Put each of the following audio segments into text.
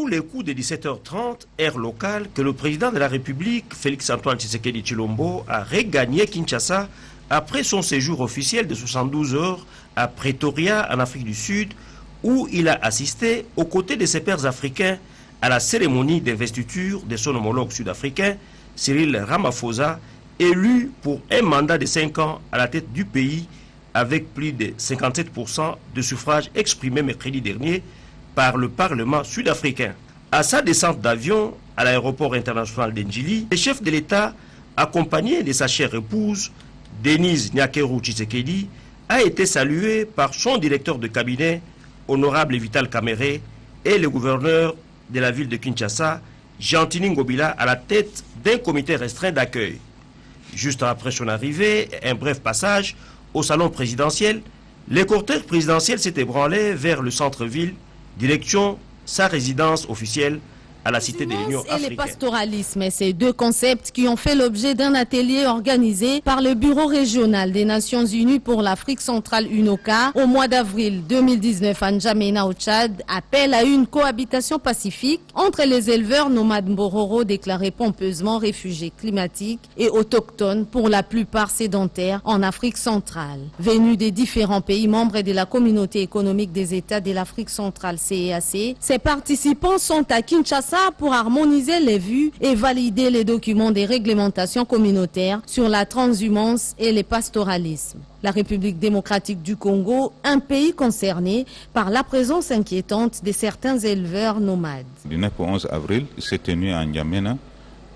Les coups de 17h30, heure locale, que le président de la République, Félix-Antoine Tshisekedi Tshilombo, a regagné Kinshasa après son séjour officiel de 72 heures à Pretoria, en Afrique du Sud, où il a assisté, aux côtés de ses pairs africains, à la cérémonie d'investiture de son homologue sud-africain, Cyril Ramaphosa, élu pour un mandat de 5 ans à la tête du pays, avec plus de 57% de suffrages exprimés mercredi dernier par le Parlement sud-africain. À sa descente d'avion à l'aéroport international d'Ndjili, le chef de l'État, accompagné de sa chère épouse, Denise Nyakeru Tshisekedi, a été salué par son directeur de cabinet, honorable Vital Kamerhe, et le gouverneur de la ville de Kinshasa, Jean-Tini Ngobila, à la tête d'un comité restreint d'accueil. Juste après son arrivée, un bref passage au salon présidentiel, le cortège présidentiel s'est ébranlé vers le centre-ville, direction sa résidence officielle à la Cité de l'Union africaine. Et le pastoralisme, ces deux concepts qui ont fait l'objet d'un atelier organisé par le Bureau régional des Nations Unies pour l'Afrique centrale UNOCA au mois d'avril 2019 à N'Djamena au Tchad, appellent à une cohabitation pacifique entre les éleveurs nomades Mbororo déclarés pompeusement réfugiés climatiques et autochtones pour la plupart sédentaires en Afrique centrale. Venus des différents pays membres de la Communauté économique des États de l'Afrique centrale CEAC, ces participants sont à Kinshasa pour harmoniser les vues et valider les documents des réglementations communautaires sur la transhumance et le pastoralisme. La République démocratique du Congo, un pays concerné par la présence inquiétante de certains éleveurs nomades. Du 9 au 11 avril, s'est tenu à N'Djamena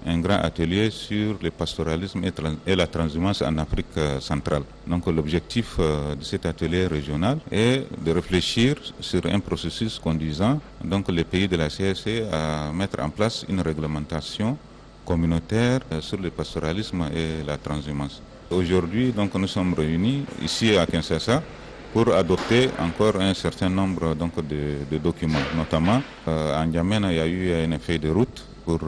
un grand atelier sur le pastoralisme et la transhumance en Afrique centrale. Donc l'objectif de cet atelier régional est de réfléchir sur un processus conduisant donc les pays de la CEAC à mettre en place une réglementation communautaire sur le pastoralisme et la transhumance. Aujourd'hui, donc, nous sommes réunis ici à Kinshasa pour adopter encore un certain nombre donc, de documents. Notamment, à N'Djamena, il y a eu un effet de route pour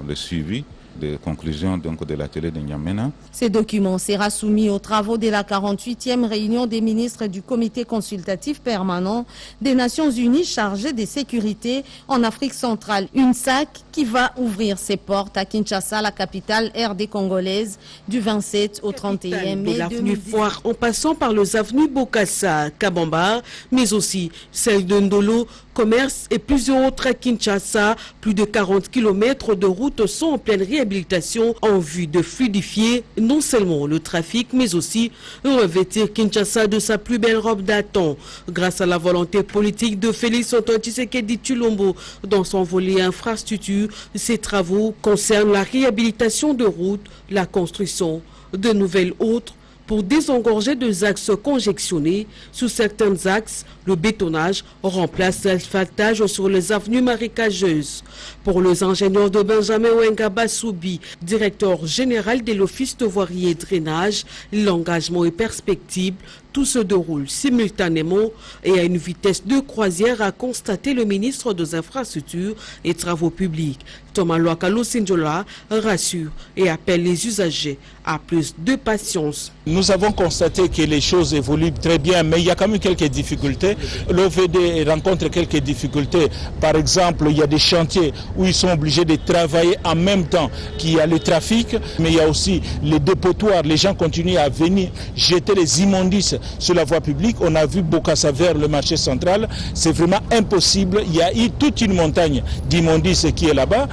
le suivi des conclusions donc, de l'atelier de N'Djamena. Ces documents seront soumis aux travaux de la 48e réunion des ministres du Comité consultatif permanent des Nations Unies chargé des sécurités en Afrique centrale. Une SAC qui va ouvrir ses portes à Kinshasa, la capitale RD congolaise, du 27 au 31 mai. De l'avenue Foire en passant par les avenues Bokassa, Kabamba, mais aussi celle de Ndolo, Commerce et plusieurs autres à Kinshasa. Plus de 40 km de routes sont en pleine réhabilitation en vue de fluidifier non seulement le trafic, mais aussi revêtir Kinshasa de sa plus belle robe d'antan. Grâce à la volonté politique de Félix-Antoine Tshisekedi Tshilombo dans son volet infrastructure, ces travaux concernent la réhabilitation de routes, la construction de nouvelles autres pour désengorger des axes conjectionnés. Sous certains axes, le bétonnage remplace l'asphaltage sur les avenues marécageuses. Pour les ingénieurs de Benjamin Wengaba Soubi, directeur général de l'Office de voirie et drainage, l'engagement est perspectible. Tout se déroule simultanément et à une vitesse de croisière, a constaté le ministre des Infrastructures et Travaux publics. Thomas Loakalo Sinjola rassure et appelle les usagers à plus de patience. Nous avons constaté que les choses évoluent très bien, mais il y a quand même quelques difficultés. L'OVD rencontre quelques difficultés. Par exemple, il y a des chantiers où ils sont obligés de travailler en même temps qu'il y a le trafic, mais il y a aussi les dépotoirs. Les gens continuent à venir jeter les immondices sur la voie publique. On a vu Bokassa vers le marché central. C'est vraiment impossible. Il y a eu toute une montagne d'immondices qui est là-bas.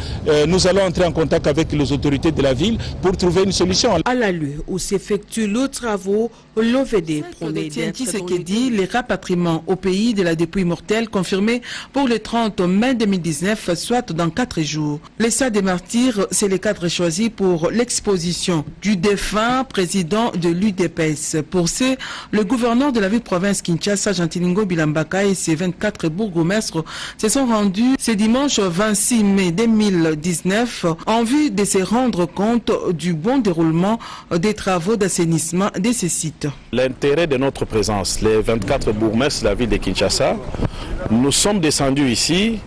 Nous allons entrer en contact avec les autorités de la ville pour trouver une solution. À la lieu où s'effectuent les travaux, l'OVD promet Tshisekedi, les rapatriements au pays de la dépouille mortelle confirmés pour le 30 mai 2019, soit dans 4 jours. Les stades des martyrs, c'est les 4 choisis pour l'exposition du défunt président de l'UDPS. Pour ce, le gouverneur de la ville-province Kinshasa, Jean-Tini Ngobila et ses 24 bourgmestres se sont rendus ce dimanche 26 mai 2019 en vue de se rendre compte du bon déroulement des travaux d'assainissement de ces sites. L'intérêt de notre présence, les 24 bourgmestres de la ville de Kinshasa, nous sommes descendus ici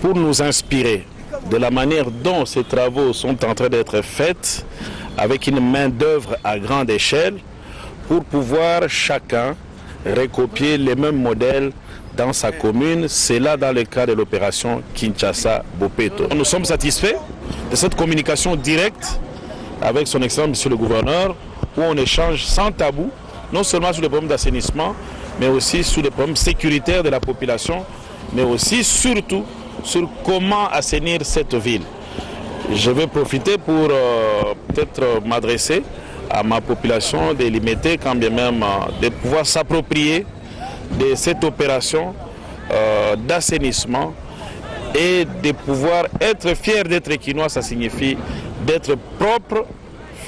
pour nous inspirer de la manière dont ces travaux sont en train d'être faits avec une main-d'œuvre à grande échelle pour pouvoir chacun recopier les mêmes modèles dans sa commune. C'est là dans le cas de l'opération Kinshasa-Bopeto. Nous sommes satisfaits de cette communication directe avec son Excellence Monsieur le Gouverneur, où on échange sans tabou, non seulement sur les problèmes d'assainissement, mais aussi sur les problèmes sécuritaires de la population, mais aussi surtout sur comment assainir cette ville. Je vais profiter pour peut-être m'adresser à ma population de limiter quand bien même de pouvoir s'approprier de cette opération d'assainissement et de pouvoir être fier d'être Quinois. Ça signifie d'être propre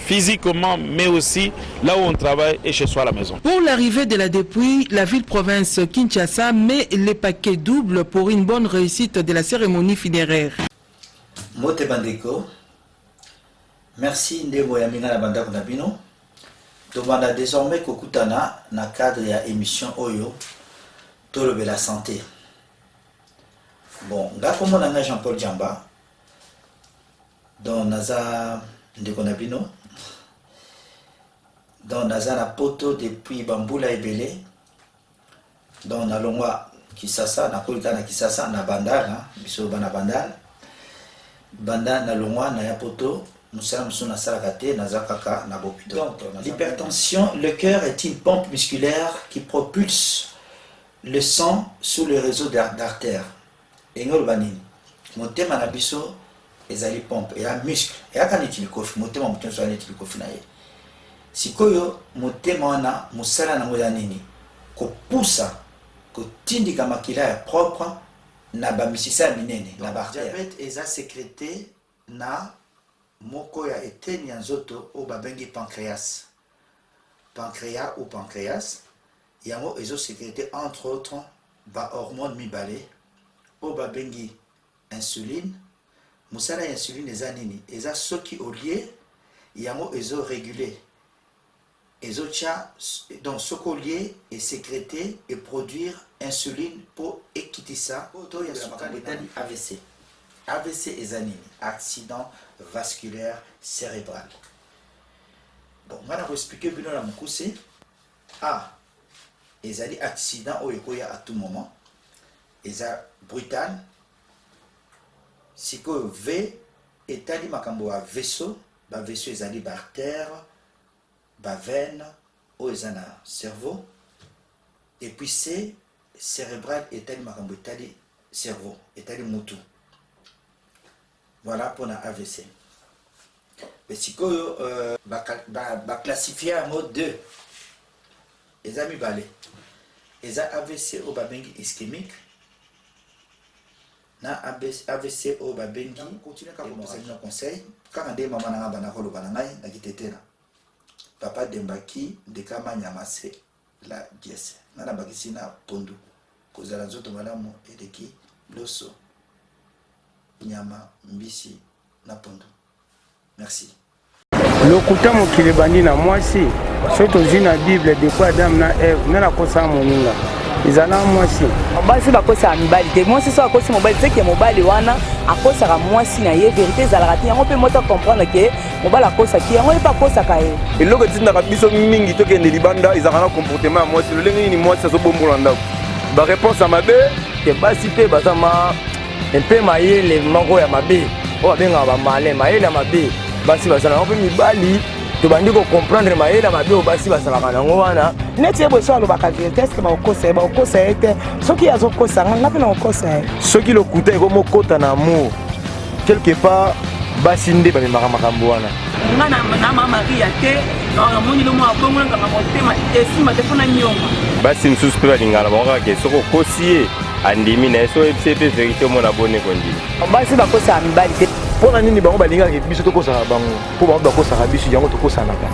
physiquement, mais aussi là où on travaille et chez soi à la maison. Pour l'arrivée de la dépouille, la ville-province Kinshasa met les paquets doubles pour une bonne réussite de la cérémonie funéraire. Mote Bandeko, merci Ndemo Yamina na Bandako Nabino. Tomanda désormais Kokutana na cadre ya émission Oyo Tolobe la santé. Bon, nga komo na Jean-Paul Djamba, dans Naza Ndeko Nabino, dans Naza na poto depuis Bambula Ebele, dans Nalongwa Kisasa, na Kolika na Kisasa, na Bandal, biso bana Bandal. Banda na longwa na yapoto musala musuna sarakate na zakaka na bokuto. Donc l'hypertension, le cœur est une pompe musculaire qui propulse le sang sous le réseau d'artères. Engol banini motema na biso ezali pompe et un muscle et akaniti likofi motema mutu so aniti likofi na ye. Sikoyo motema wana musala na ngoya nini ko poussa ko tindika makila ya propre na bamisisa minene na diabète eza sécrété na moko ya eteni ya nzoto o babengi pancréas ou pancréas yango ezo sécrété entre autres ba hormone mibale o babengi insuline. Musala ya insuline eza nini eza soki olie yango ezo réguler ezocha donc sokolier et sécréter et produire insuline pour ekitisa to ya sukali AVC. AVC ezanini accident vasculaire cérébral. Bon, on va expliquer bino la mukuse ezali accident oyo koya à tout moment eza brutal. Siko V etali makambo ya vaisseau ba vaisseau ezali ba artère ba veine o ezana cerveau et puis c'est cérébral etali makambo etali cerveau etali mutu. Voilà pour la AVC. Mais sikoyo ba classifier en mode 2 ezami balé eza AVC o babengi ischémique na AVC o babengi continue ka kopesa conseil kaka nde mama na bana ko lobana ngai na kitetela papa dembaki ndekama nyamase la dièse na bakisi na pondu kozala nzoto malamu edeki loso nyama mbisi na pondu. Merci. Lokuta mokili bandi na mwasi soto zina Bible de kwa Adam na Eve na kosa moninga izala mwasi basi bakosa mibali te mwasi so akosi mobali te ke mobali wana akosaka mwasi na ye vérité ezalaka te yango mpe moto comprendre ke mobali akosaki yango ye mpe akosaka ye eloko etindaka biso mingi tokende libanda ezalaka na comportement ya mwasi lolenge nini mwasi azobombola ndako baréponse ya mabe ke basi mpe baza mpe mayele moko ya mabe oyo babengaka bamale mayele ya mabe basi basalaka mpe mibali tobandi comprendre mayele ya mabe oyo basi basalaka nango wana neti ye boso alobaka vérité eske bakokosa ye te soki azokosanga nga mpe na kokosa ye soki lokuta ekomokota na amour quelque part basi nde bamemaka makambo wana nga na mama maria te amoni lomo abongo nganga motema esima te mpona nyonga basi mosusu mpe balingaka na bango kaka ke soki okosi ye andimi na ye so oyebisi ye mpe vérité omona boneko ndimi basi bakosaka mibali te mpona nini bango balingaka biso tokosaka bango mpo bango bakosaka biso yango tokosanaka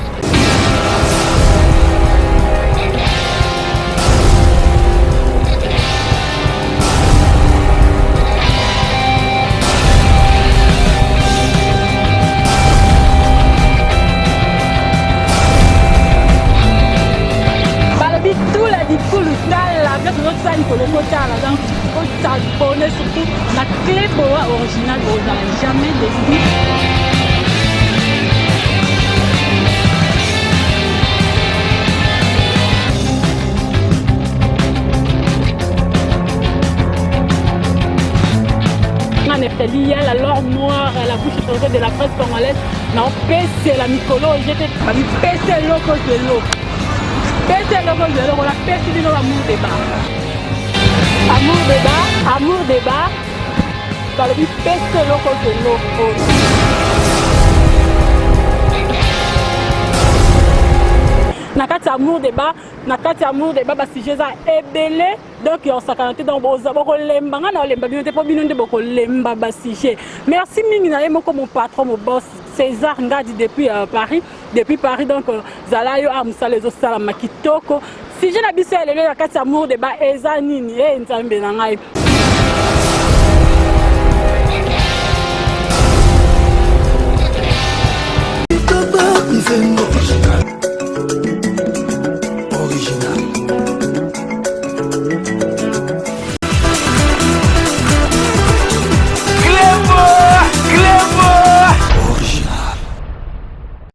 surtout la clé original aux jamais déçu. Il y a la lore noire à la bouche de la presse congolaise. Non, c'est la Mikolo, j'étais pèse loco de l'eau. Pèse loco de l'eau, la pèse de l'eau, amour débat. Amour débat, amour débat. Dans le but, pèse loco de l'eau. Nakati amour débat basi jeza ebele donc on s'akanté donc bozaboko lemba ngana lemba binote po binonde boko lemba basi je. Merci mingi na yemo comme mon patron mon boss César Ngadi depuis Paris donc zalayo amsa les osala makitoko si je na biso elelo nakati amour débat eza nini nzambe na ngai